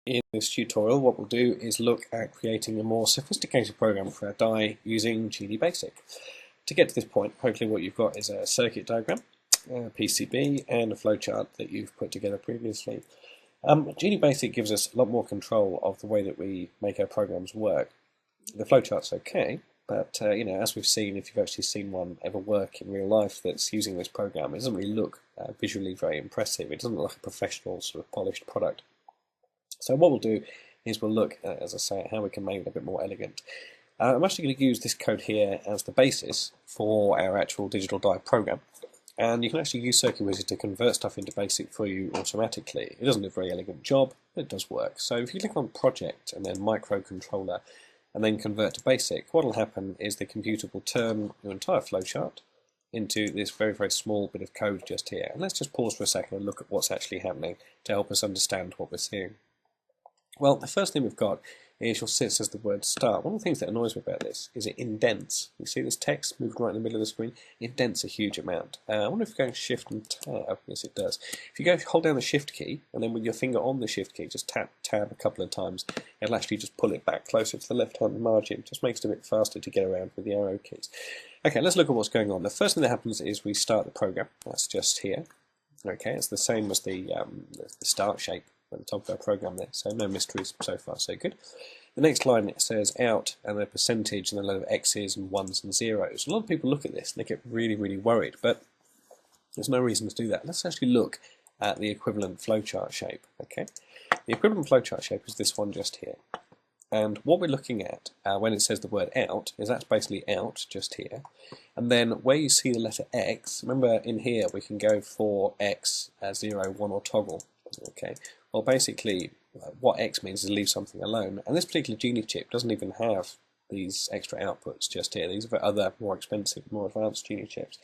In this tutorial, what we'll do is look at creating a more sophisticated program for our die using GD-Basic. To get to this point, hopefully what you've got is a circuit diagram, a PCB, and a flowchart that you've put together previously. GD-Basic gives us a lot more control of the way that we make our programs work. The flowchart's okay, but as we've seen, if you've actually seen one ever work in real life that's using this program, it doesn't really look visually very impressive. It doesn't look like a professional sort of polished product. So what we'll do is we'll look, as I say, at how we can make it a bit more elegant. I'm actually going to use this code here as the basis for our actual digital die program. And you can actually use Circuit Wizard to convert stuff into BASIC for you automatically. It doesn't do a very elegant job, but it does work. So if you click on Project and then Microcontroller and then Convert to BASIC, what will happen is the computer will turn your entire flowchart into this very, very small bit of code just here. And let's just pause for a second and look at what's actually happening to help us understand what we're seeing. Well, the first thing we've got is you'll see it says the word start. One of the things that annoys me about this is it indents. You see this text moved right in the middle of the screen? It indents a huge amount. I wonder if you go Shift and Tab. Yes, it does. If you go hold down the Shift key, and then with your finger on the Shift key, just tap Tab a couple of times, it'll actually just pull it back closer to the left-hand margin. Just makes it a bit faster to get around with the arrow keys. Okay, let's look at what's going on. The first thing that happens is we start the program. That's just here. Okay, it's the same as the start shape at the top of our program there, so no mysteries so far, so good. The next line it says out and a percentage and a load of x's and ones and zeros. A lot of people look at this and they get really, really worried, but there's no reason to do that. Let's actually look at the equivalent flowchart shape. Okay, the equivalent flowchart shape is this one just here. And what we're looking at when it says the word out is that's basically out just here. And then where you see the letter X, remember in here we can go for X, 0, 1 or toggle. Okay. Well, basically, what X means is leave something alone. And this particular Genie chip doesn't even have these extra outputs just here. These are for other more expensive, more advanced Genie chips.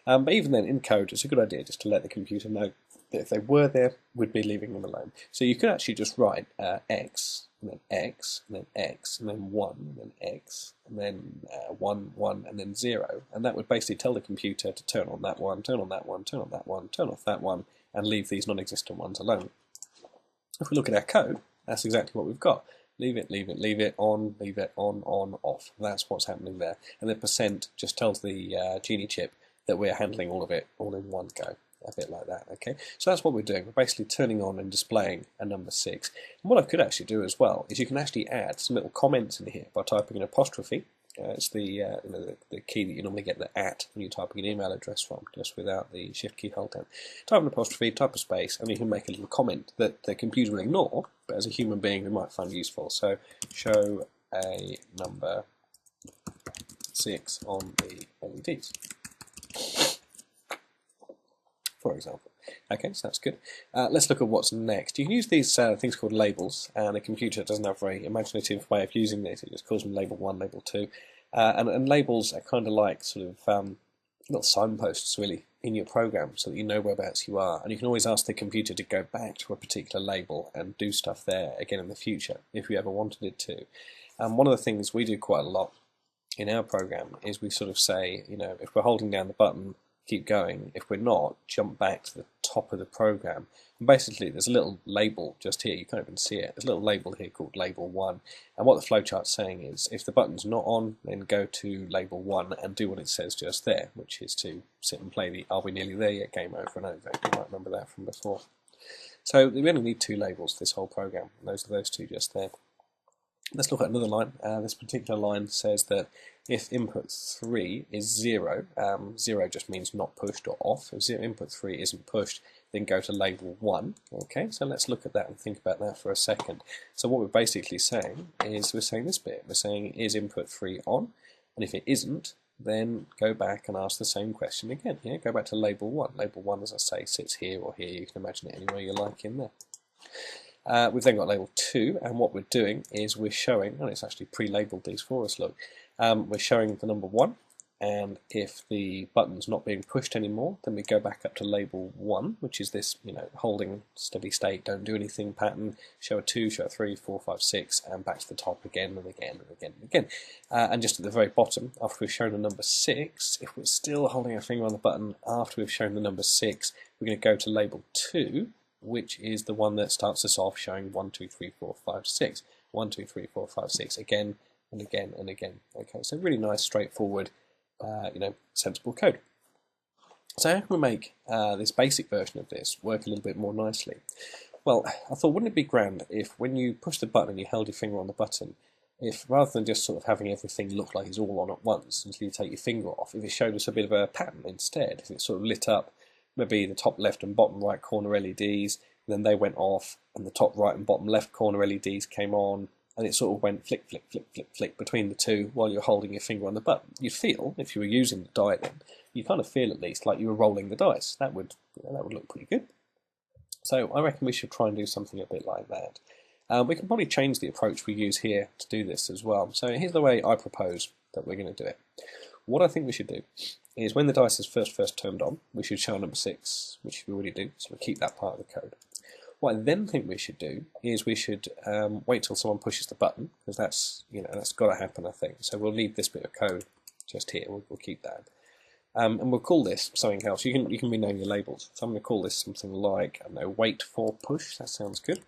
But even then, in code, it's a good idea just to let the computer know that if they were there, we'd be leaving them alone. So you could actually just write X, and then X, and then X, and then 1, and then X, and then 1, 1, and then 0. And that would basically tell the computer to turn on that one, turn on that one, turn on that one, turn off that one, and leave these non-existent ones alone. If we look at our code, that's exactly what we've got. Leave it, leave it, leave it, on, off. That's what's happening there. And the percent just tells the Genie chip that we're handling all of it all in one go. A bit like that, okay? So that's what we're doing. We're basically turning on and displaying a number 6. And what I could actually do as well is you can actually add some little comments in here by typing an apostrophe. It's the key that you normally get the at when you're typing an email address from, just without the Shift key hold down. Type an apostrophe, type a space, and you can make a little comment that the computer will ignore, but as a human being we might find useful. So, show a number 6 on the LEDs, for example. Okay, so that's good. Let's look at what's next. You can use these things called labels, and the computer doesn't have a very imaginative way of using this. It just calls them label 1, label 2. And labels are kind of like sort of little signposts, really, in your program so that you know whereabouts you are. And you can always ask the computer to go back to a particular label and do stuff there again in the future, if you ever wanted it to. One of the things we do quite a lot in our program is we sort of say, if we're holding down the button, keep going. If we're not, jump back to the top of the program. And basically, there's a little label just here. You can't even see it. There's a little label here called label 1. And what the flowchart's saying is, if the button's not on, then go to label 1 and do what it says just there, which is to sit and play the "Are we nearly there yet?" game over and over. You might remember that from before. So we only need 2 labels for this whole program. Those are those 2 just there. Let's look at another line. This particular line says that if input 3 is 0, 0 just means not pushed or off. If input 3 isn't pushed, then go to label 1. Okay, so let's look at that and think about that for a second. So what we're basically saying is we're saying this bit. We're saying, is input 3 on? And if it isn't, then go back and ask the same question again. Yeah, go back to label 1. Label 1, as I say, sits here or here. You can imagine it anywhere you like in there. We've then got label 2, and what we're doing is we're showing, and it's actually pre-labeled these for us, look, we're showing the number 1, and if the button's not being pushed anymore, then we go back up to label 1, which is this, holding steady state, don't do anything pattern, show a 2, show a 3, 4, 5, 6, and back to the top again and again and again and again. And just at the very bottom, after we've shown the number 6, if we're still holding our finger on the button after we've shown the number 6, we're going to go to label 2, which is the one that starts us off showing 1, 2, 3, 4, 5, 6. 1, 2, 3, 4, 5, 6 again and again and again. Okay, so really nice, straightforward, sensible code. So how can we make this basic version of this work a little bit more nicely? Well, I thought, wouldn't it be grand if when you push the button and you held your finger on the button, if rather than just sort of having everything look like it's all on at once until you take your finger off, if it showed us a bit of a pattern instead, if it sort of lit up maybe the top left and bottom right corner LEDs, and then they went off, and the top right and bottom left corner LEDs came on, and it sort of went flick, flick, flick, flick, flick between the two while you're holding your finger on the button. You'd feel, if you were using the die then, you kind of feel at least like you were rolling the dice. That would look pretty good. So I reckon we should try and do something a bit like that. We can probably change the approach we use here to do this as well. So here's the way I propose that we're going to do it. What I think we should do is when the dice is first turned on, we should show number 6, which we already do, so we'll keep that part of the code. What I then think we should do is we should wait till someone pushes the button, because that's got to happen, I think. So we'll leave this bit of code just here. We'll keep that. And we'll call this something else. You can rename your labels. So I'm going to call this something like, I don't know, wait for push. That sounds good.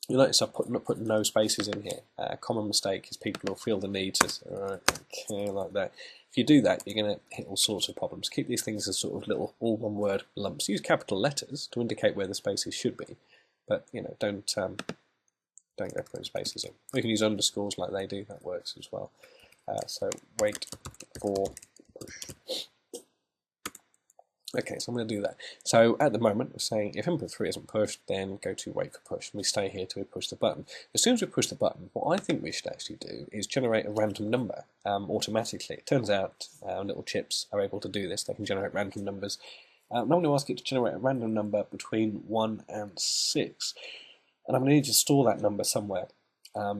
You'll notice I've put no spaces in here. A common mistake is people will feel the need to say, okay, like that. If you do that, you're going to hit all sorts of problems. Keep these things as sort of little all one word lumps. Use capital letters to indicate where the spaces should be, but don't go putting spaces in. We can use underscores like they do. That works as well. So wait for push. Okay, so I'm going to do that. So at the moment, we're saying if input 3 isn't pushed, then go to wait for push, and we stay here till we push the button. As soon as we push the button, what I think we should actually do is generate a random number automatically. It turns out little chips are able to do this. They can generate random numbers. I'm going to ask it to generate a random number between 1 and 6. And I'm going to need to store that number somewhere,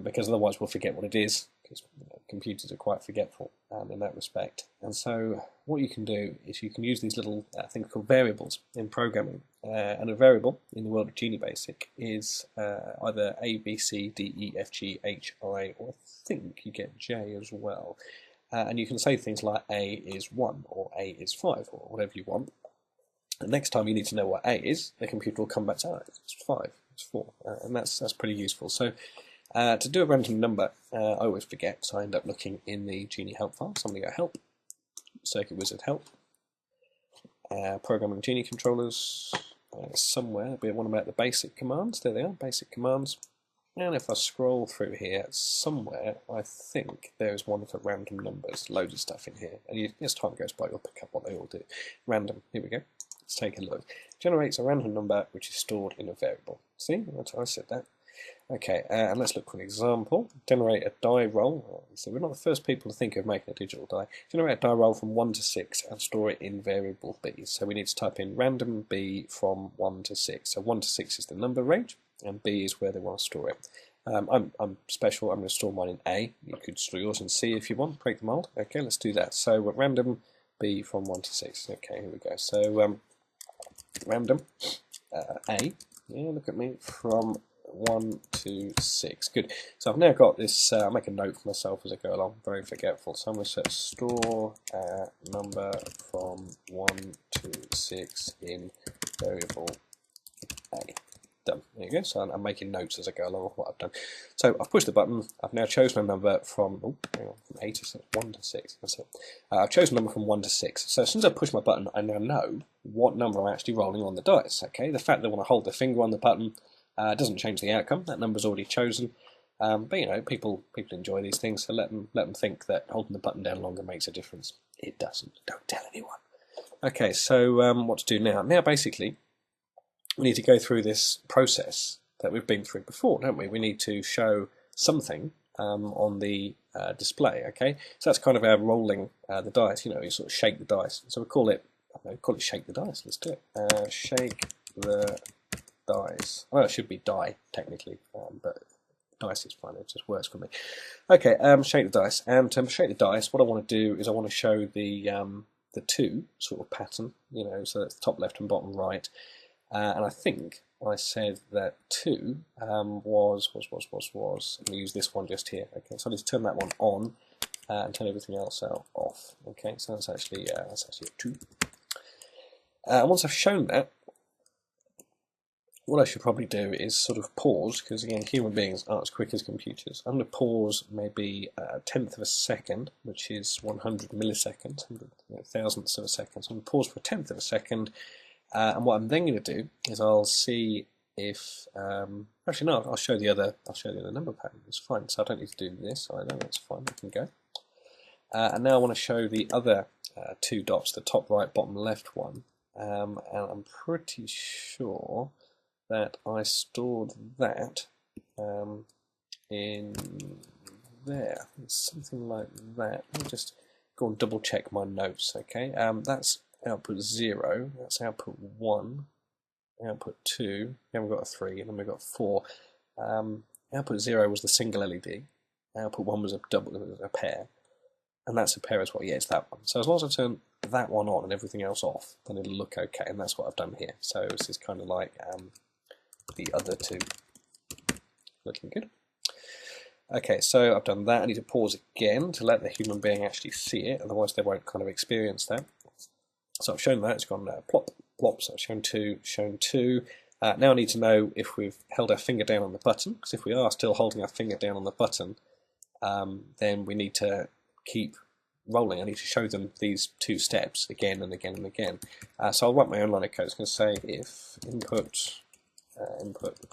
because otherwise we'll forget what it is, because computers are quite forgetful in that respect. And so what you can do is you can use these little things called variables in programming. And a variable in the world of Genie Basic is either A, B, C, D, E, F, G, H, I, or I think you get J as well. And you can say things like A is 1 or A is 5 or whatever you want. And next time you need to know what A is, the computer will come back to it's 5, it's 4, and that's pretty useful. So to do a random number, I always forget, so I end up looking in the Genie help file. So I'm going to go help, Circuit Wizard help, programming Genie controllers somewhere. There'll be one about the basic commands. There they are, basic commands. And if I scroll through here somewhere, I think there's one for random numbers. Loads of stuff in here. And as time goes by, you'll pick up what they all do. Random, here we go. Let's take a look. Generates a random number which is stored in a variable. See, that's how I said that. Okay, and let's look for an example. Generate a die roll. So we're not the first people to think of making a digital die. Generate a die roll from 1 to 6 and store it in variable b. So we need to type in random b from 1 to 6. So 1 to 6 is the number range, and b is where they want to store it. I'm special. I'm going to store mine in A. You could store yours in C if you want. Break the mold. Okay, let's do that. So random b from 1 to 6. Okay, here we go. So random A. Yeah, look at me, from 1 to 6. Good. So I've now got this. I'll make a note for myself as I go along. Very forgetful. So I'm going to set store number from 1 to 6 in variable A. Done. There you go. So I'm making notes as I go along of what I've done. So I've pushed the button. I've now chosen a number from 1 to 6. That's it. I've chosen a number from 1 to 6. So as soon as I push my button, I now know what number I'm actually rolling on the dice. Okay. The fact that when I hold the finger on the button doesn't change the outcome. That number's already chosen. But people enjoy these things, so let them think that holding the button down longer makes a difference. It doesn't. Don't tell anyone. Okay. So what to do now? Now basically, we need to go through this process that we've been through before, don't we? We need to show something on the display, okay? So that's kind of our rolling the dice, you sort of shake the dice. So we call it shake the dice. Let's do it. Shake the dice. Well, it should be die, technically, but dice is fine. It just works for me. Okay, shake the dice. And to shake the dice, what I want to do is I want to show the 2 sort of pattern, so that's the top left and bottom right. And I think I said that 2 was. I'm going to use this one just here. Okay, so I need to turn that one on and turn everything else off. Okay, so that's actually a 2. And once I've shown that, what I should probably do is sort of pause, because again, human beings aren't as quick as computers. I'm going to pause maybe a tenth of a second, which is 100 milliseconds, 100 thousandths of a second. So I'm going to pause for a tenth of a second, and what I'm then going to do is I'll see if actually no, I'll show the other number pattern. It's fine, so I don't need to do this either. That's fine. I can go. And now I want to show the other two dots, the top right, bottom left one, and I'm pretty sure that I stored that in there. It's something like that. Let me just go and double check my notes. Okay, that's output 0. That's output 1. Output 2. Then we've got a 3, and then we've got 4. Output 0 was the single LED. Output 1 was a double, it was a pair. And that's a pair as well. Yeah, it's that one. So as long as I turn that one on and everything else off, then it'll look okay, and that's what I've done here. So this is kind of like the other two. Looking good. Okay, so I've done that. I need to pause again to let the human being actually see it, otherwise they won't kind of experience that. So I've shown that. It's gone plop, plop. So I've shown 2, shown 2. Now I need to know if we've held our finger down on the button, because if we are still holding our finger down on the button, then we need to keep rolling. I need to show them these 2 steps again and again and again. So I'll write my own line of code. It's going to say if input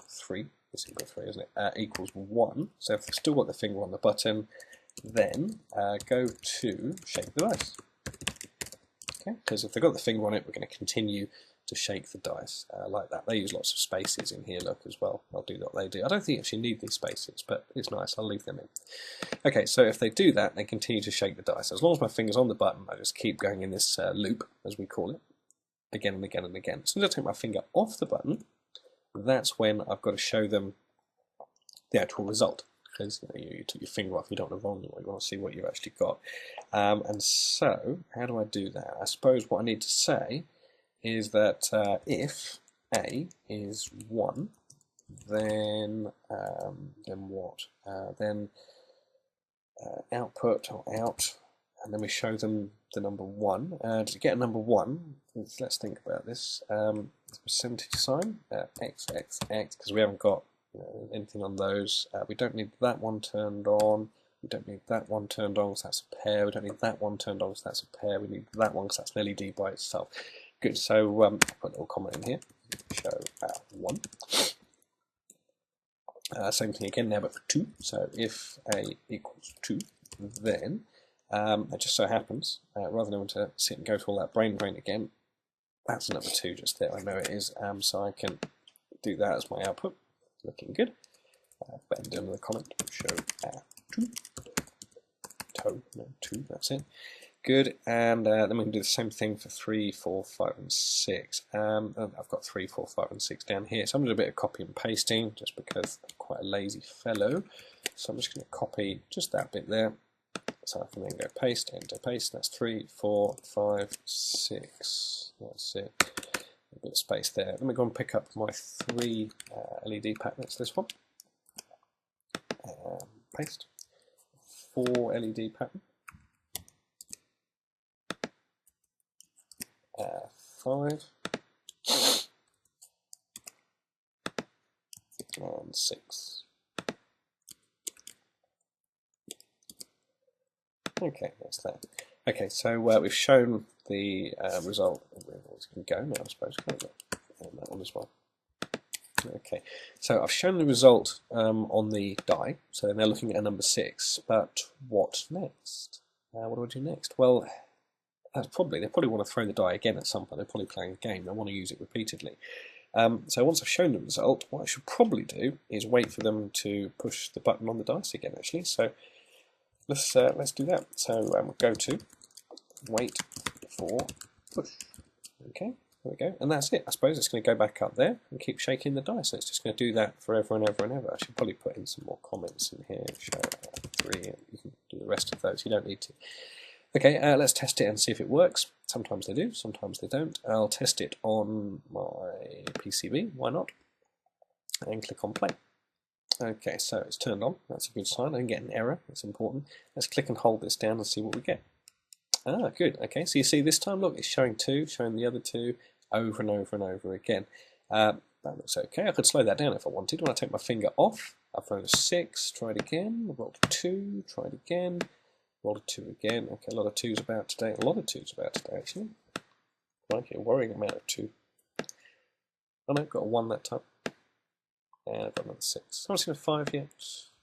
3, it's input 3, isn't it, equals 1. So if they've still got the finger on the button, then go to shake the dice. Okay, because if they've got the finger on it, we're going to continue to shake the dice like that. They use lots of spaces in here, look, as well. I'll do what they do. I don't think you actually need these spaces, but it's nice. I'll leave them in. Okay, so if they do that, they continue to shake the dice. As long as my finger's on the button, I just keep going in this loop, as we call it, again and again and again. As soon as I take my finger off the button, that's when I've got to show them the actual result. Because you took your finger off, you don't want to roll anymore, you want to see what you've actually got. And so, how do I do that? I suppose what I need to say is that if A is 1, then what? Then output or out, and then we show them the number 1. To get a number 1, let's think about this. Percentage sign, x, x, x, because we haven't got anything on those. We don't need that one turned on. We don't need that one turned on because that's a pair. We don't need that one turned on because that's a pair. We need that one because that's an LED by itself. Good, so put a little comment in here. Show 1. Same thing again now, but for 2. So if A equals 2, then it just so happens, rather than having to sit and go through all that brain drain again, that's a number 2 just there. I know it is, so I can do that as my output. Looking good. Better do another comment. Show 2. Toe, no, 2, that's it. Good, and then we can do the same thing for 3, 4, 5, and 6. And I've got 3, 4, 5, and 6 down here. So I'm going to do a bit of copy and pasting just because I'm quite a lazy fellow. So I'm just going to copy just that bit there. So I can then go paste, enter, paste. That's 3, 4, 5, 6. That's it. A bit of space there. Let me go and pick up my 3 LED pattern. It's this one. Paste. 4 LED pattern. 5 and 6. Okay, that's that. Okay, so we've shown the result. We can go now, I suppose. Can't we? And that one as well. Okay, so I've shown the result on the die. So they're looking at number 6. But what next? What do I do next? Well, they probably want to throw the die again at some point. They're probably playing a game. They want to use it repeatedly. So once I've shown the result, what I should probably do is wait for them to push the button on the dice again. Actually, so let's do that. So we'll go to wait for push. Okay, there we go, and that's it. I suppose it's going to go back up there and keep shaking the dice. So it's just going to do that forever and ever and ever. I should probably put in some more comments in here. Show 3. And you can do the rest of those. You don't need to. Okay, let's test it and see if it works. Sometimes they do, sometimes they don't. I'll test it on my PCB, why not? And click on play. Okay, so it's turned on. That's a good sign. I didn't get an error. That's important. Let's click and hold this down and see what we get. Ah, good. Okay, so you see this time, look, it's showing 2, showing the other 2 over and over and over again. that looks okay. I could slow that down if I wanted. When I take my finger off, I've thrown a 6, try it again, rolled a 2, try it again, rolled a 2 again. Okay, a lot of 2s about today, actually. Like a worrying amount of 2. Oh no, got a 1 that time. And I've got another 6. I haven't seen a 5 yet.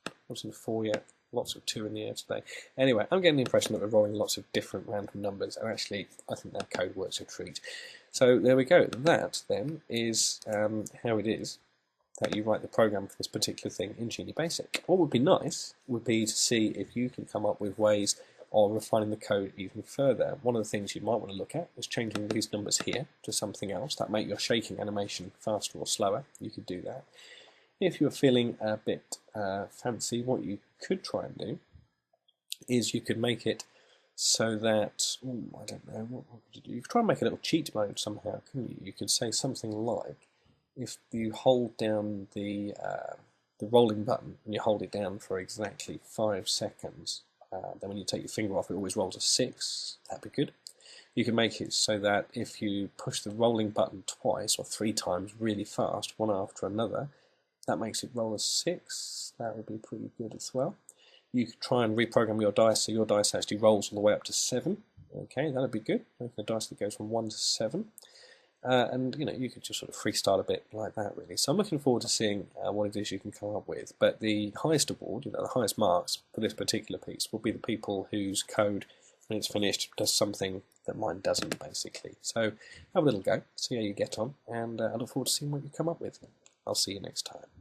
I haven't seen a 4 yet. Lots of 2 in the air today. Anyway, I'm getting the impression that we're rolling lots of different random numbers, and actually, I think that code works a treat. So there we go. That then is how it is that you write the program for this particular thing in Genie Basic. What would be nice would be to see if you can come up with ways of refining the code even further. One of the things you might want to look at is changing these numbers here to something else that make your shaking animation faster or slower. You could do that. If you're feeling a bit fancy, what you could try and do is you could make it so that, I don't know, what could you do? You could try and make a little cheat mode somehow, couldn't you? You could say something like, if you hold down the rolling button and you hold it down for exactly 5 seconds, then when you take your finger off, it always rolls a 6. That'd be good. You can make it so that if you push the rolling button twice or 3 times really fast, one after another, that makes it roll a 6. That would be pretty good as well. You could try and reprogram your dice so your dice actually rolls all the way up to 7. Okay, that would be good. Making a dice that goes from 1 to 7. And you could just sort of freestyle a bit like that, really. So I'm looking forward to seeing what it is you can come up with. But the highest award, the highest marks for this particular piece will be the people whose code, when it's finished, does something that mine doesn't, basically. So have a little go, see how you get on, and I look forward to seeing what you come up with. I'll see you next time.